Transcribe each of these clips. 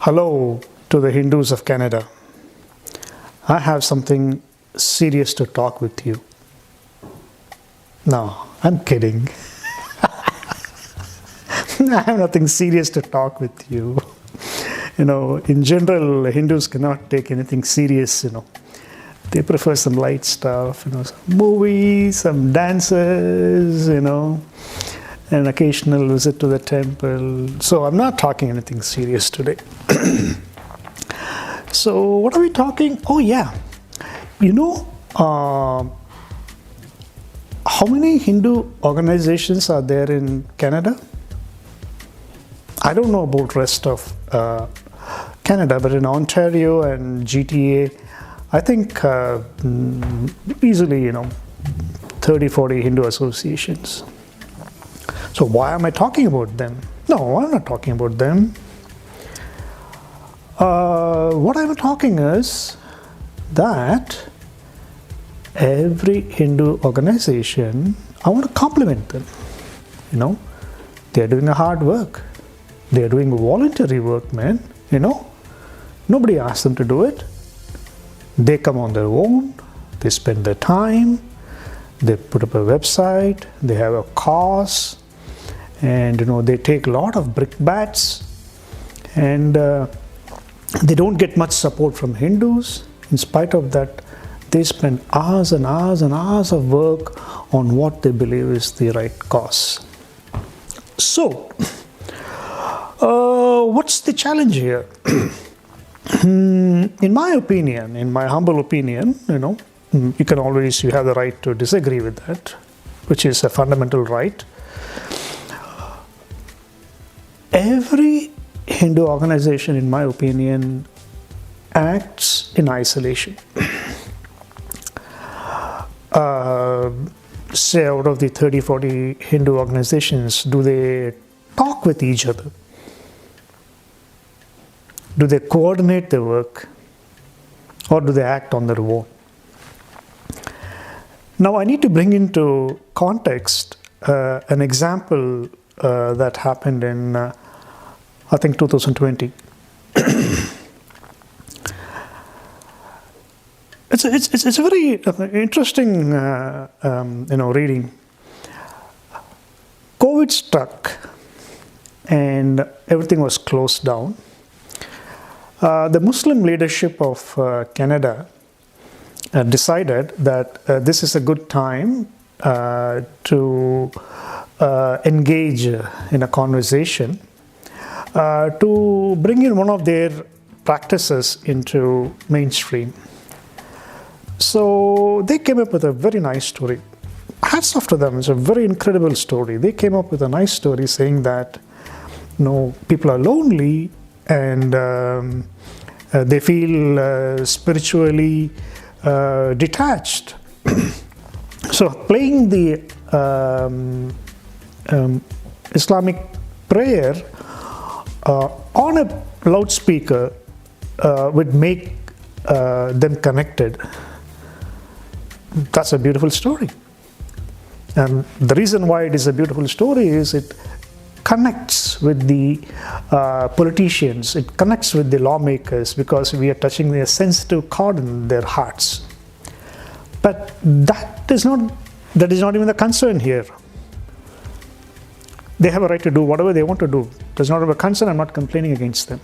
Hello to the Hindus of Canada. I have something serious to talk with you. No, I'm kidding. I have nothing serious to talk with you. In general, Hindus cannot take anything serious, They prefer some light stuff, some movies, some dances, an occasional visit to the temple. So I'm not talking anything serious today. So what are we talking? Oh yeah, how many Hindu organizations are there in Canada? I don't know about rest of Canada, but in Ontario and GTA, I think easily 30-40 Hindu associations. So why am I talking about them? No, I'm not talking about them. What I'm talking is that every Hindu organization, I want to compliment them. They're doing a hard work. They're doing voluntary work, man. Nobody asked them to do it. They come on their own. They spend their time. They put up a website. They have a cause. And they take a lot of brickbats, and they don't get much support from Hindus. In spite of that, they spend hours and hours and hours of work on what they believe is the right cause. So, what's the challenge here? In my opinion, in my humble opinion, you have the right to disagree with that, which is a fundamental right. Every Hindu organization, in my opinion, acts in isolation. Say out of the 30-40 Hindu organizations, do they talk with each other? Do they coordinate their work? Or do they act on their own? Now I need to bring into context an example that happened in, I think, 2020. It's a very interesting, reading. COVID struck, and everything was closed down. The Muslim leadership of Canada decided that this is a good time to engage in a conversation to bring in one of their practices into mainstream. So they came up with a very nice story. Hats off to them. It's a very incredible story. They came up with a nice story saying that people are lonely and they feel spiritually detached. So playing the Islamic prayer on a loudspeaker would make them connected. That's a beautiful story. And the reason why it is a beautiful story is it connects with the politicians, it connects with the lawmakers, because we are touching a sensitive chord in their hearts. But that is not even the concern here. They have a right to do whatever they want to do. Does not have a concern. I'm not complaining against them.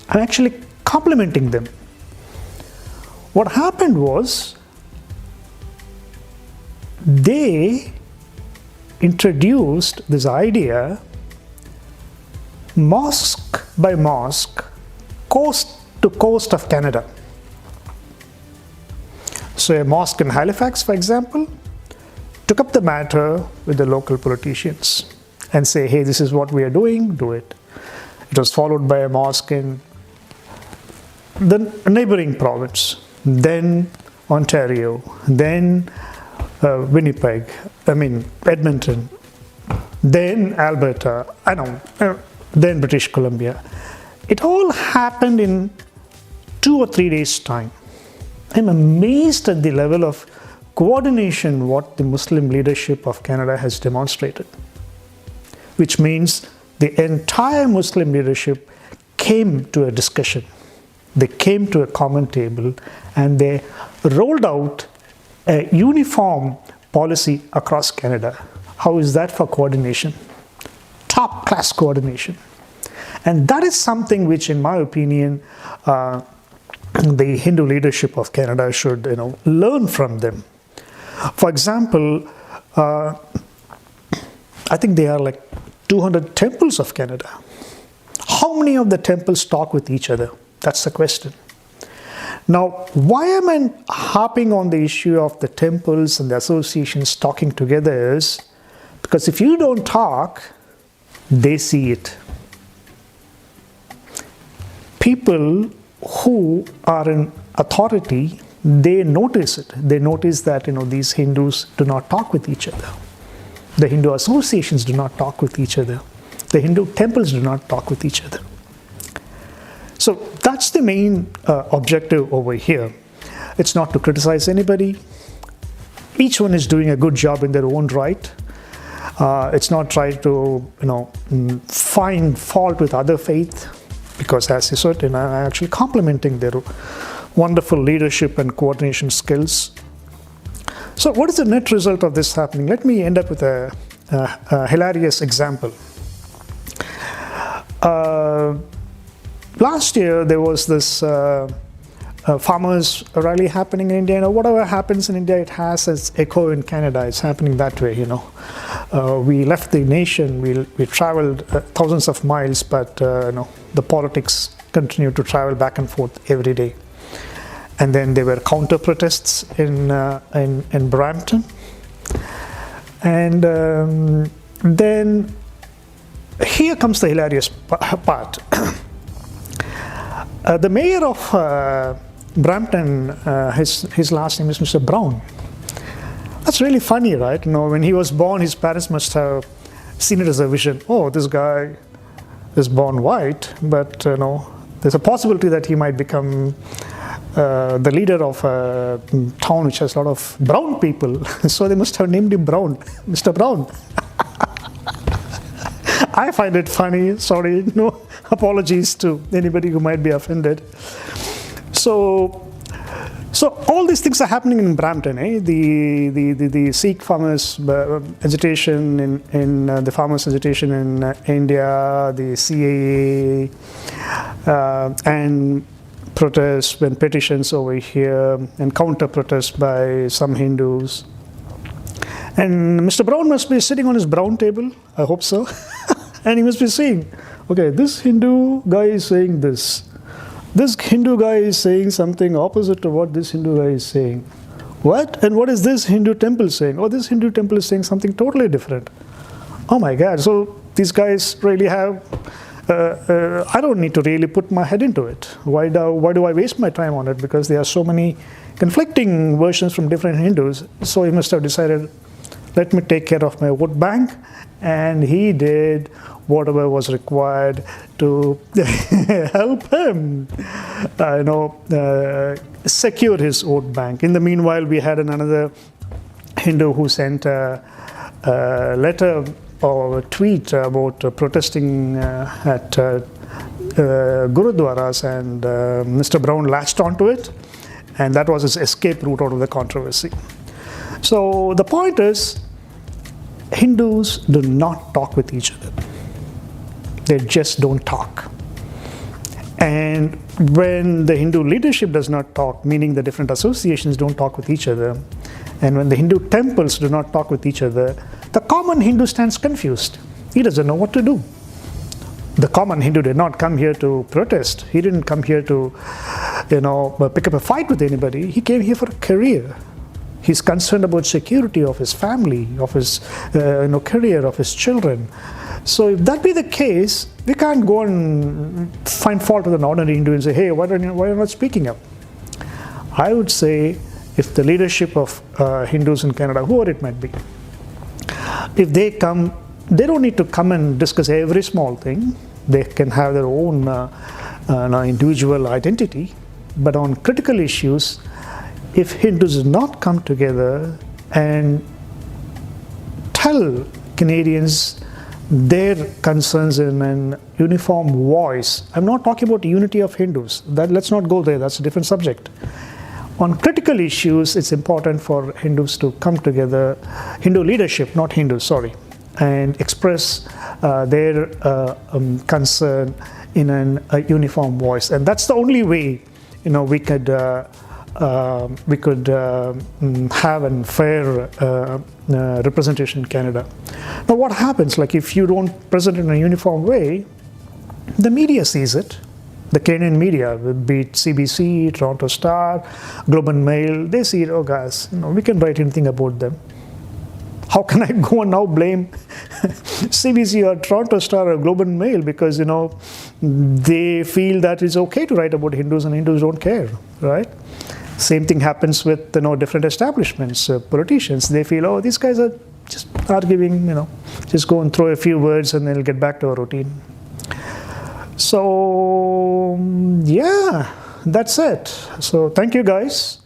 I'm actually complimenting them. What happened was they introduced this idea, mosque by mosque, coast to coast of Canada. So a mosque in Halifax, for example, took up the matter with the local politicians and say, hey, this is what we are doing, do it. It was followed by a mosque in the neighboring province, then Ontario, then Edmonton, then Alberta, then British Columbia. It all happened in 2 or 3 days' time. I'm amazed at the level of coordination what the Muslim leadership of Canada has demonstrated, which means the entire Muslim leadership came to a discussion. They came to a common table and they rolled out a uniform policy across Canada. How is that for coordination? Top class coordination. And that is something which, in my opinion, the Hindu leadership of Canada should learn from them. For example, I think there are like 200 temples of Canada. How many of the temples talk with each other? That's the question. Now, why am I harping on the issue of the temples and the associations talking together is because if you don't talk, they see it. People who are in authority, they notice it. They notice that these Hindus do not talk with each other. The Hindu associations do not talk with each other. The Hindu temples do not talk with each other. So that's the main objective over here. It's not to criticize anybody. Each one is doing a good job in their own right. It's not trying to find fault with other faith, because as you said, I'm actually complimenting their wonderful leadership and coordination skills. So what is the net result of this happening? Let me end up with a hilarious example. Last year there was this farmers rally happening in India. Whatever happens in India, it has its echo in Canada. It's happening that way. We left the nation. We traveled thousands of miles, but the politics continued to travel back and forth every day. And then there were counter protests in Brampton, and then here comes the hilarious part. The mayor of Brampton, his last name is Mr. Brown. That's really funny, right? When he was born, his parents must have seen it as a vision. Oh, this guy is born white, but there's a possibility that he might become the leader of a town which has a lot of brown people. So they must have named him Brown, Mr. Brown. I find it funny. Sorry, no apologies to anybody who might be offended. So all these things are happening in Brampton. The Sikh farmers agitation in the farmers agitation in India, the CAA, and protests and petitions over here, and counter protests by some Hindus. And Mr. Brown must be sitting on his brown table, I hope so, and he must be saying, okay, this Hindu guy is saying this. This Hindu guy is saying something opposite to what this Hindu guy is saying. What? And what is this Hindu temple saying? Oh, this Hindu temple is saying something totally different. Oh my God, so these guys really have, I don't need to really put my head into it. Why do I waste my time on it? Because there are so many conflicting versions from different Hindus. So he must have decided, let me take care of my vote bank. And he did whatever was required to help him, secure his vote bank. In the meanwhile, we had another Hindu who sent a letter or a tweet about protesting at Gurudwaras, and Mr. Brown latched onto it, and that was his escape route out of the controversy. So the point is, Hindus do not talk with each other. They just don't talk. And when the Hindu leadership does not talk, meaning the different associations don't talk with each other, and when the Hindu temples do not talk with each other, the common Hindu stands confused. He doesn't know what to do. The common Hindu did not come here to protest. He didn't come here to, pick up a fight with anybody. He came here for a career. He's concerned about security of his family, of his career, of his children. So if that be the case, we can't go and find fault with an ordinary Hindu and say, hey, why are you not speaking up? I would say if the leadership of Hindus in Canada, whoever it might be, if they come, they don't need to come and discuss every small thing. They can have their own individual identity. But on critical issues, if Hindus do not come together and tell Canadians their concerns in an uniform voice. I'm not talking about unity of Hindus. Let's not go there. That's a different subject. On critical issues, it's important for Hindus to come together, Hindu leadership, not Hindus, sorry, and express their concern in a uniform voice. And that's the only way, we could have a fair representation in Canada. Now, what happens, like if you don't present it in a uniform way, the media sees it. The Canadian media, be it CBC, Toronto Star, Globe and Mail, they see it, oh guys, we can write anything about them. How can I go and now blame CBC or Toronto Star or Globe and Mail because, they feel that it's okay to write about Hindus and Hindus don't care, right? Same thing happens with, different establishments, politicians. They feel, oh, these guys are just arguing, just go and throw a few words and then they'll get back to our routine. So, yeah, that's it. So, thank you guys.